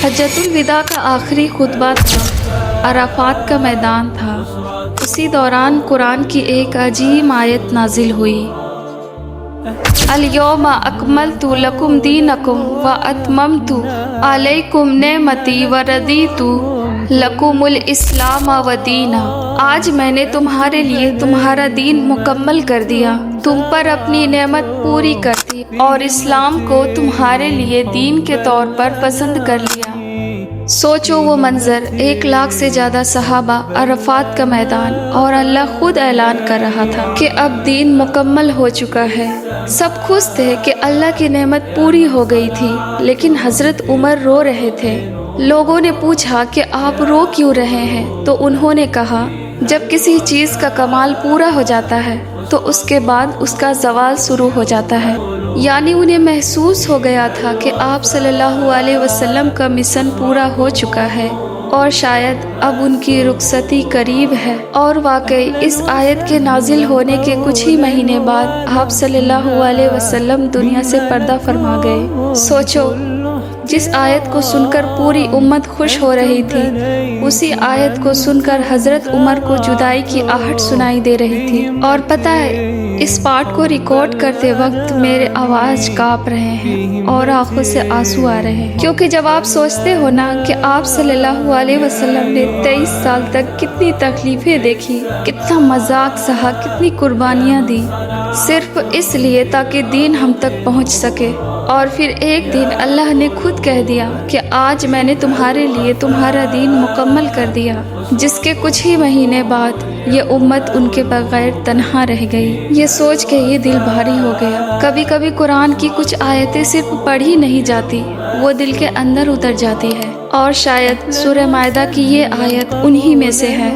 حجۃ الوداع کا آخری خطبہ تھا، عرفات کا میدان تھا۔ اسی دوران قرآن کی ایک عجیب آیت نازل ہوئی، الیوم اکملت لکم دینکم واتممت علیکم نعمتی ورضیت لکم الاسلام دینا۔ آج میں نے تمہارے لیے تمہارا دین مکمل کر دیا، تم پر اپنی نعمت پوری کر دی اور اسلام کو تمہارے لیے دین کے طور پر پسند کر لیا۔ سوچو وہ منظر، 1,00,000 سے زیادہ صحابہ، عرفات کا میدان، اور اللہ خود اعلان کر رہا تھا کہ اب دین مکمل ہو چکا ہے۔ سب خوش تھے کہ اللہ کی نعمت پوری ہو گئی تھی، لیکن حضرت عمر رو رہے تھے۔ لوگوں نے پوچھا کہ آپ رو کیوں رہے ہیں؟ تو انہوں نے کہا، جب کسی چیز کا کمال پورا ہو جاتا ہے تو اس کے بعد اس کا زوال شروع ہو جاتا ہے۔ یعنی انہیں محسوس ہو گیا تھا کہ آپ صلی اللہ علیہ وسلم کا مشن پورا ہو چکا ہے اور شاید اب ان کی رخصتی قریب ہے۔ اور واقعی اس آیت کے نازل ہونے کے کچھ ہی مہینے بعد آپ صلی اللہ علیہ وسلم دنیا سے پردہ فرما گئے۔ سوچو، جس آیت کو سن کر پوری امت خوش ہو رہی تھی، اسی آیت کو سن کر حضرت عمر کو جدائی کی آہٹ سنائی دے رہی تھی۔ اور پتہ ہے، اس پارٹ کو ریکارڈ کرتے وقت میرے آواز کانپ رہے ہیں اور آنکھوں سے آنسو آ رہے ہیں، کیونکہ جب آپ سوچتے ہو نا کہ آپ صلی اللہ علیہ وسلم نے 23 سال تک کتنی تکلیفیں دیکھی، کتنا مذاق سہا، کتنی قربانیاں دی، صرف اس لیے تاکہ دین ہم تک پہنچ سکے، اور پھر ایک دن اللہ نے خود کہہ دیا کہ آج میں نے تمہارے لیے تمہارا دین مکمل کر دیا، جس کے کچھ ہی مہینے بعد یہ امت ان کے بغیر تنہا رہ گئی۔ یہ سوچ کے یہ دل بھاری ہو گیا۔ کبھی کبھی قرآن کی کچھ آیتیں صرف پڑھی نہیں جاتی، وہ دل کے اندر اتر جاتی ہے، اور شاید سورہ مائدہ کی یہ آیت انہی میں سے ہے۔